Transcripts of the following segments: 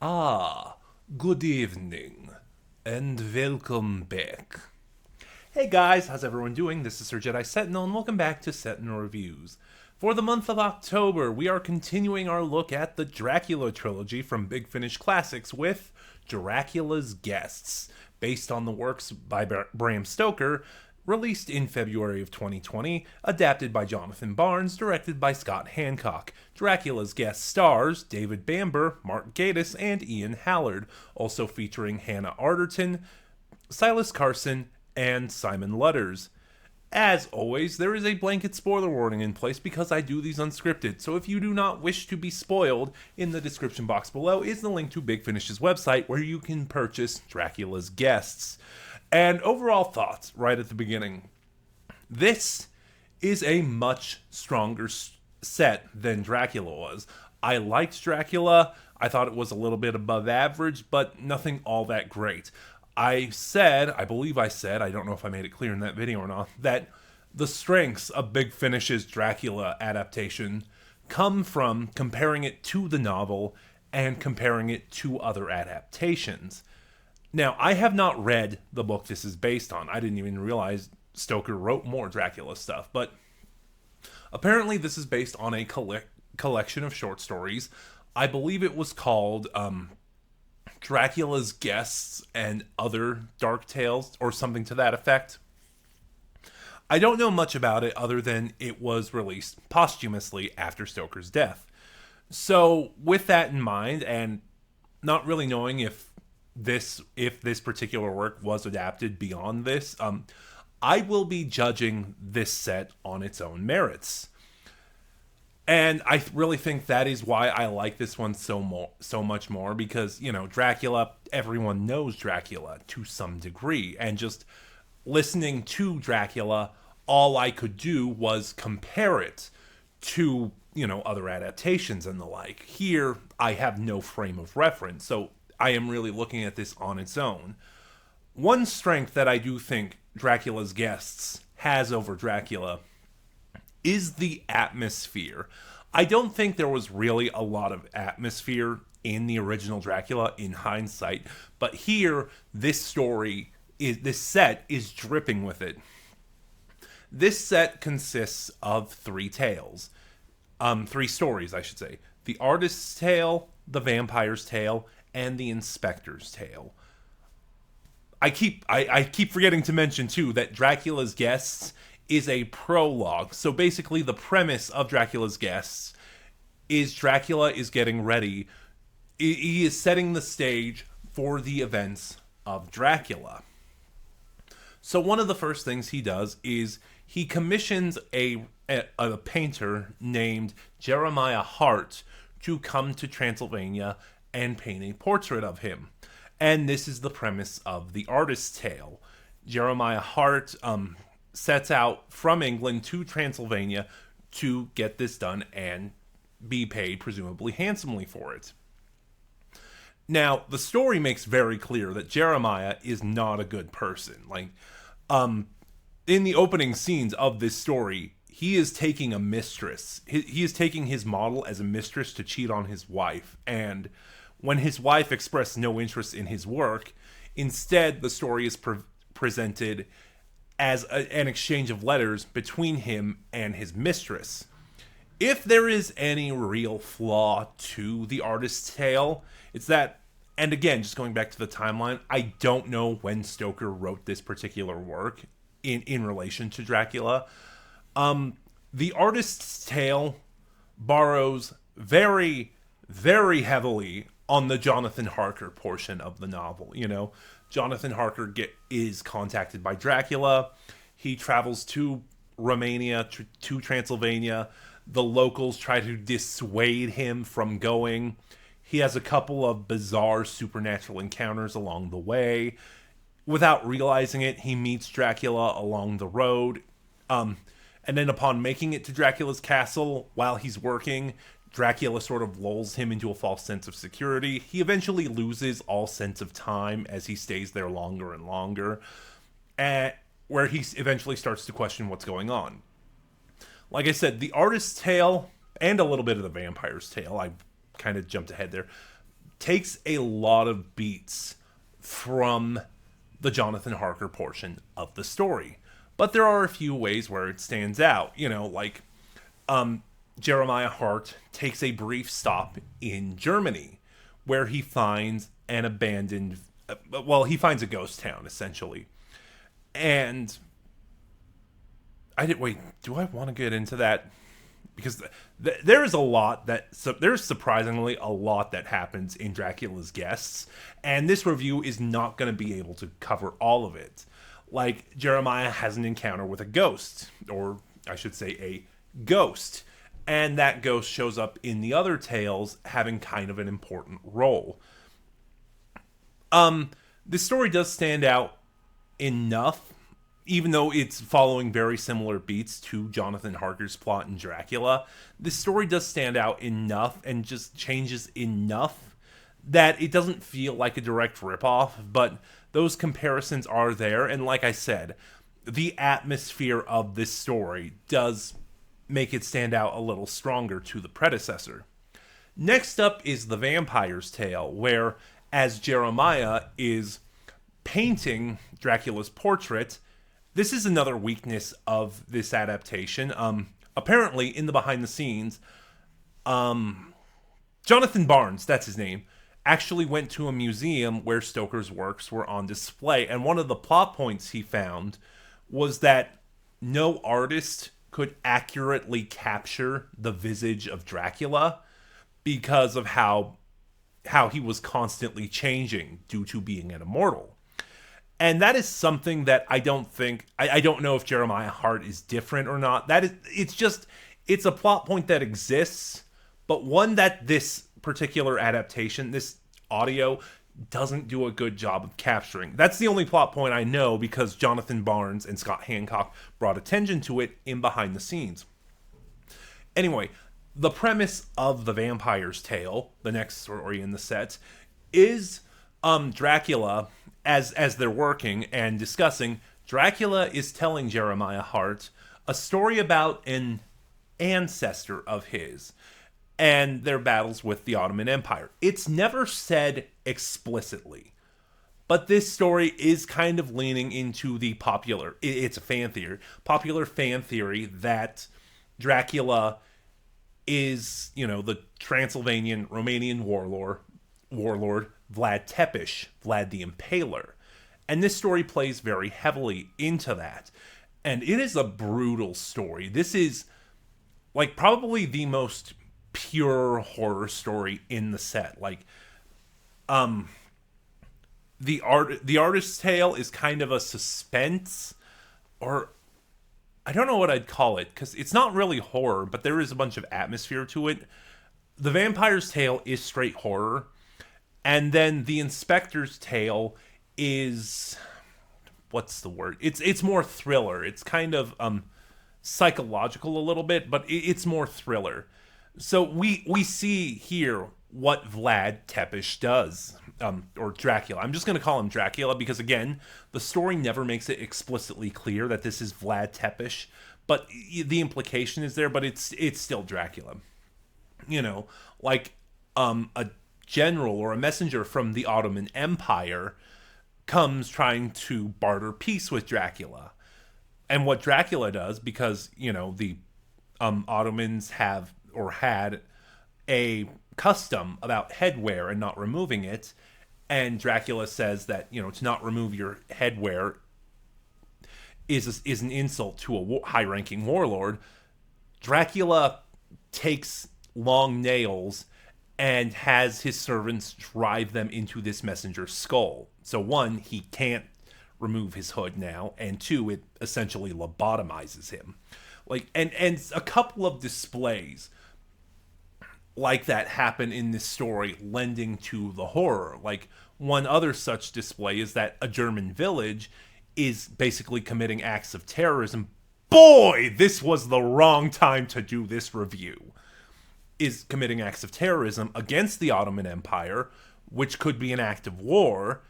Ah, good evening, and welcome back. Hey guys, how's everyone doing? This is Sir Jedi Sentinel, and welcome back to Sentinel Reviews. For the month of October, we are continuing our look at the Dracula trilogy from Big Finish Classics with Dracula's Guests, based on the works by Bram Stoker, released in February of 2020, adapted by Jonathan Barnes, directed by Scott Hancock. Dracula's Guest stars David Bamber, Mark Gatiss, and Ian Hallard, also featuring Hannah Arterton, Silas Carson, and Simon Lutters. As always, there is a blanket spoiler warning in place because I do these unscripted, so if you do not wish to be spoiled, in the description box below is the link to Big Finish's website where you can purchase Dracula's Guests. And overall thoughts right at the beginning. This is a much stronger set than Dracula was. I liked Dracula. I thought it was a little bit above average, but nothing all that great. I believe I said, I don't know if I made it clear in that video or not, that the strengths of Big Finish's Dracula adaptation come from comparing it to the novel and comparing it to other adaptations. Now, I have not read the book this is based on. I didn't even realize Stoker wrote more Dracula stuff, but apparently this is based on a collection of short stories. I believe it was called Dracula's Guests and Other Dark Tales, or something to that effect. I don't know much about it other than it was released posthumously after Stoker's death. So, with that in mind, and not really knowing if this particular work was adapted beyond this, I will be judging this set on its own merits. And I really think that is why I like this one so much more, because, Dracula, everyone knows Dracula to some degree, and just listening to Dracula, all I could do was compare it to, other adaptations and the like. Here, I have no frame of reference, so I am really looking at this on its own. One strength that I do think Dracula's Guests has over Dracula is the atmosphere. I don't think there was really a lot of atmosphere in the original Dracula in hindsight, but here, this set is dripping with it. This set consists of three stories, I should say. The Artist's Tale, the Vampire's Tale, and the Inspector's Tale. I keep forgetting to mention, too, that Dracula's Guests is a prologue. So basically the premise of Dracula's Guests is Dracula is getting ready. He is setting the stage for the events of Dracula. So one of the first things he does is he commissions a painter named Jeremiah Hart to come to Transylvania and paint a portrait of him. And this is the premise of the Artist's Tale. Jeremiah Hart sets out from England to Transylvania to get this done and be paid, presumably handsomely, for it. Now, the story makes very clear that Jeremiah is not a good person. In the opening scenes of this story, he is taking a mistress. He is taking his model as a mistress to cheat on his wife. And when his wife expressed no interest in his work, instead the story is presented as an exchange of letters between him and his mistress. If there is any real flaw to the Artist's Tale, it's that, and again, just going back to the timeline, I don't know when Stoker wrote this particular work in relation to Dracula. The Artist's Tale borrows very, very heavily on the Jonathan Harker portion of the novel. Jonathan Harker is contacted by Dracula. He travels to Romania, to Transylvania. The locals try to dissuade him from going. He has a couple of bizarre supernatural encounters along the way. Without realizing it, he meets Dracula along the road. And then upon making it to Dracula's castle, while he's working, Dracula sort of lulls him into a false sense of security. He eventually loses all sense of time as he stays there longer and longer, where he eventually starts to question what's going on. Like I said, the Artist's Tale, and a little bit of the Vampire's Tale, I kind of jumped ahead there, takes a lot of beats from the Jonathan Harker portion of the story. But there are a few ways where it stands out. Like Jeremiah Hart takes a brief stop in Germany where he finds an abandoned, he finds a ghost town, essentially. And do I want to get into that? Because there's surprisingly a lot that happens in Dracula's Guests, and this review is not going to be able to cover all of it. Like, Jeremiah has an encounter with a ghost, or I should say a ghost, and that ghost shows up in the other tales having kind of an important role. This story does stand out enough, even though it's following very similar beats to Jonathan Harker's plot in Dracula. This story does stand out enough and just changes enough that it doesn't feel like a direct ripoff, but those comparisons are there, and like I said, the atmosphere of this story does make it stand out a little stronger to the predecessor. Next up is The Vampire's Tale, where, as Jeremiah is painting Dracula's portrait, this is another weakness of this adaptation. Apparently, in the behind the scenes, Jonathan Barnes, that's his name, actually went to a museum where Stoker's works were on display, and one of the plot points he found was that no artist could accurately capture the visage of Dracula because of how he was constantly changing due to being an immortal. And that is something that I don't know if Jeremiah Hart is different or not. It's a plot point that exists, but one that this particular adaptation, this audio, doesn't do a good job of capturing. That's the only plot point I know because Jonathan Barnes and Scott Hancock brought attention to it in behind the scenes. Anyway, the premise of The Vampire's Tale, the next story in the set, is Dracula. As they're working and discussing, Dracula is telling Jeremiah Hart a story about an ancestor of his and their battles with the Ottoman Empire. It's never said explicitly, but this story is kind of leaning into the popular fan theory that Dracula is, the Transylvanian Romanian warlord Vlad Tepes, Vlad the Impaler. And this story plays very heavily into that. And it is a brutal story. This is like probably the most pure horror story in the set. Like, the artist's tale is kind of a suspense, or I don't know what I'd call it, because it's not really horror, but there is a bunch of atmosphere to it. The Vampire's Tale is straight horror. And then the Inspector's Tale is, what's the word? It's more thriller. It's kind of psychological a little bit, but it's more thriller. So we see here what Vlad Tepes does, or Dracula. I'm just going to call him Dracula because, again, the story never makes it explicitly clear that this is Vlad Tepes, but the implication is there, but it's still Dracula. Like a general or a messenger from the Ottoman Empire comes trying to barter peace with Dracula. And what Dracula does, because, the Ottomans have or had a custom about headwear and not removing it, and Dracula says that, to not remove your headwear is an insult to a high-ranking warlord. Dracula takes long nails and has his servants drive them into this messenger's skull. So one, he can't remove his hood now, and two, it essentially lobotomizes him. Like, and a couple of displays like that happen in this story, lending to the horror. Like, one other such display is that a German village is basically committing acts of terrorism. Boy, this was the wrong time to do this review. Is committing acts of terrorism against the Ottoman Empire, which could be an act of war,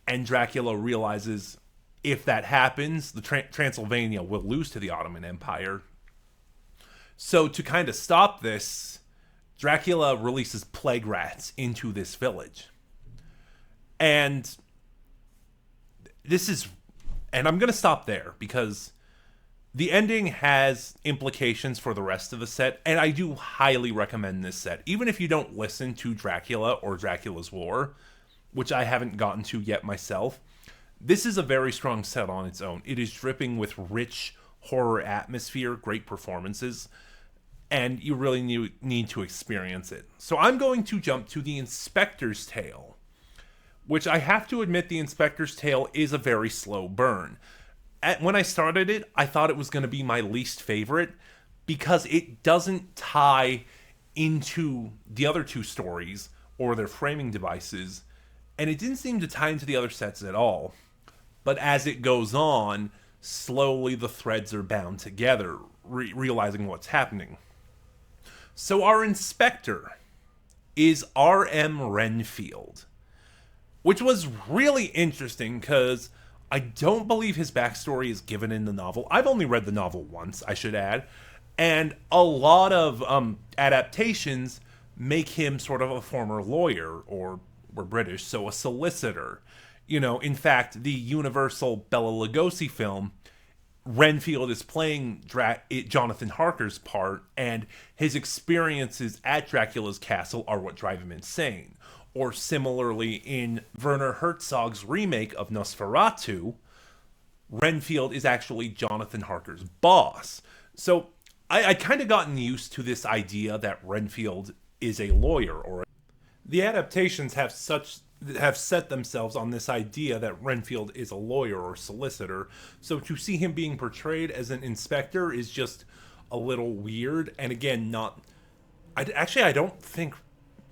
and Dracula realizes if that happens, the Transylvania will lose to the Ottoman Empire. So to kind of stop this, Dracula releases plague rats into this village. And this is, and I'm going to stop there because the ending has implications for the rest of the set, and I do highly recommend this set. Even if you don't listen to Dracula or Dracula's lore, which I haven't gotten to yet myself, this is a very strong set on its own. It is dripping with rich horror atmosphere, great performances, and you really need to experience it. So I'm going to jump to The Inspector's Tale, which I have to admit The Inspector's Tale is a very slow burn. When I started it, I thought it was going to be my least favorite because it doesn't tie into the other two stories or their framing devices, and it didn't seem to tie into the other sets at all. But as it goes on, slowly the threads are bound together, realizing what's happening. So our inspector is R.M. Renfield, which was really interesting because I don't believe his backstory is given in the novel. I've only read the novel once, I should add, and a lot of adaptations make him sort of a former lawyer, or we're British, so a solicitor. You know, in fact, the Universal Bela Lugosi film, Renfield is playing Jonathan Harker's part, and his experiences at Dracula's castle are what drive him insane. Or similarly, in Werner Herzog's remake of Nosferatu, Renfield is actually Jonathan Harker's boss. So I kind of gotten used to this idea that Renfield is a lawyer, or the adaptations have set themselves on this idea that Renfield is a lawyer or solicitor. So to see him being portrayed as an inspector is just a little weird. And again, I don't think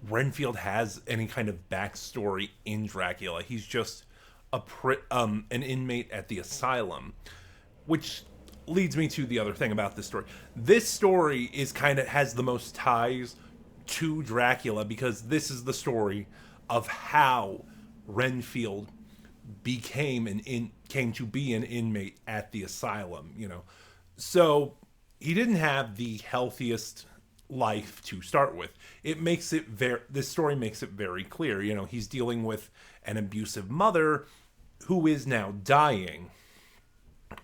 Renfield has any kind of backstory in Dracula. He's just an inmate at the asylum, which leads me to the other thing about this story. This story has the most ties to Dracula because this is the story of how Renfield came to be an inmate at the asylum, you know. So he didn't have the healthiest life to start with. This story makes it very clear, you know, he's dealing with an abusive mother who is now dying.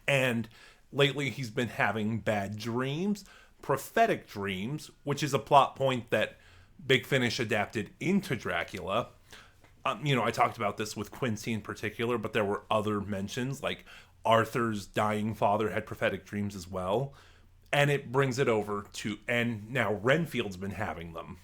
And lately he's been having bad dreams, prophetic dreams, which is a plot point that Big Finish adapted into Dracula. You know, I talked about this with Quincy in particular, but there were other mentions, like Arthur's dying father had prophetic dreams as well. And it brings it over to, and now Renfield's been having them.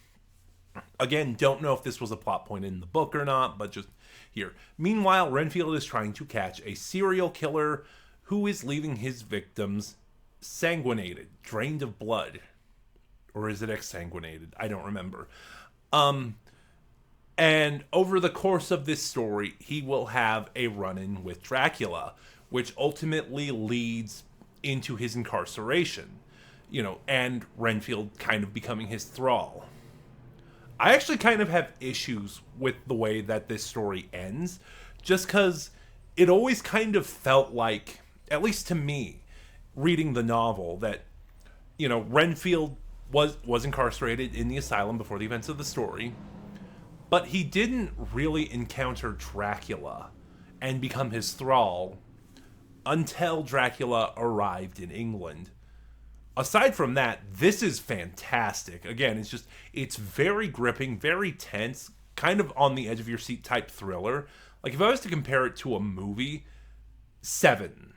Again, don't know if this was a plot point in the book or not, but just here. Meanwhile, Renfield is trying to catch a serial killer who is leaving his victims sanguinated, drained of blood. Or is it exsanguinated? I don't remember. And over the course of this story, he will have a run-in with Dracula, which ultimately leads into his incarceration, you know, and Renfield kind of becoming his thrall. I actually kind of have issues with the way that this story ends, just because it always kind of felt like, at least to me, reading the novel, that, you know, Renfield was incarcerated in the asylum before the events of the story, but he didn't really encounter Dracula and become his thrall until Dracula arrived in England. Aside from that, this is fantastic. Again, it's very gripping, very tense, kind of on the edge of your seat type thriller. Like, if I was to compare it to a movie, Seven.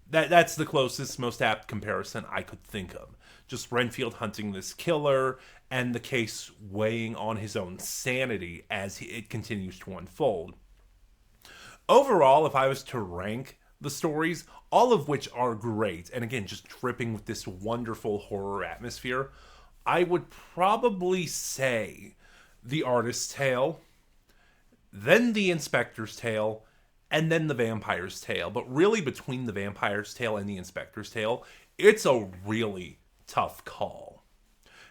That's the closest, most apt comparison I could think of. Just Renfield hunting this killer, and the case weighing on his own sanity as it continues to unfold. Overall, if I was to rank the stories, all of which are great, and again, just dripping with this wonderful horror atmosphere, I would probably say The Artist's Tale, then The Inspector's Tale, and then The Vampire's Tale. But really, between The Vampire's Tale and The Inspector's Tale, it's a really tough call.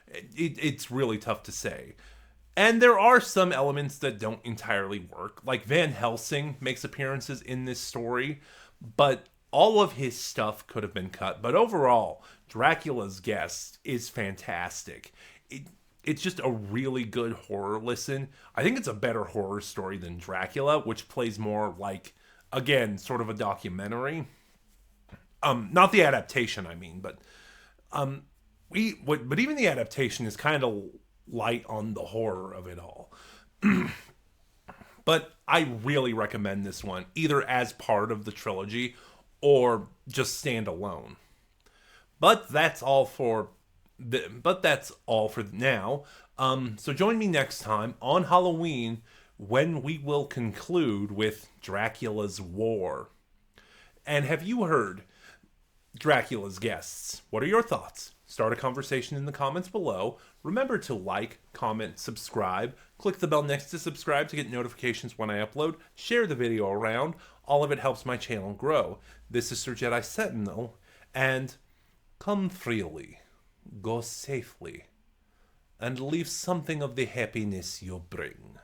It's really tough to say. And there are some elements that don't entirely work. Like Van Helsing makes appearances in this story, but all of his stuff could have been cut. But overall, Dracula's Guest is fantastic. it's just a really good horror listen. I think it's a better horror story than Dracula, which plays more like, again, sort of a documentary. Not the adaptation, I mean, but but even the adaptation is kind of light on the horror of it all. But I really recommend this one, either as part of the trilogy or just stand alone. But that's all for now. So join me next time on Halloween when we will conclude with Dracula's War. And have you heard Dracula's guests? What are your thoughts? Start a conversation in the comments below. Remember to like, comment, subscribe. Click the bell next to subscribe to get notifications when I upload. Share the video around. All of it helps my channel grow. This is Sir Jedi Sentinel, and come freely, go safely, and leave something of the happiness you bring.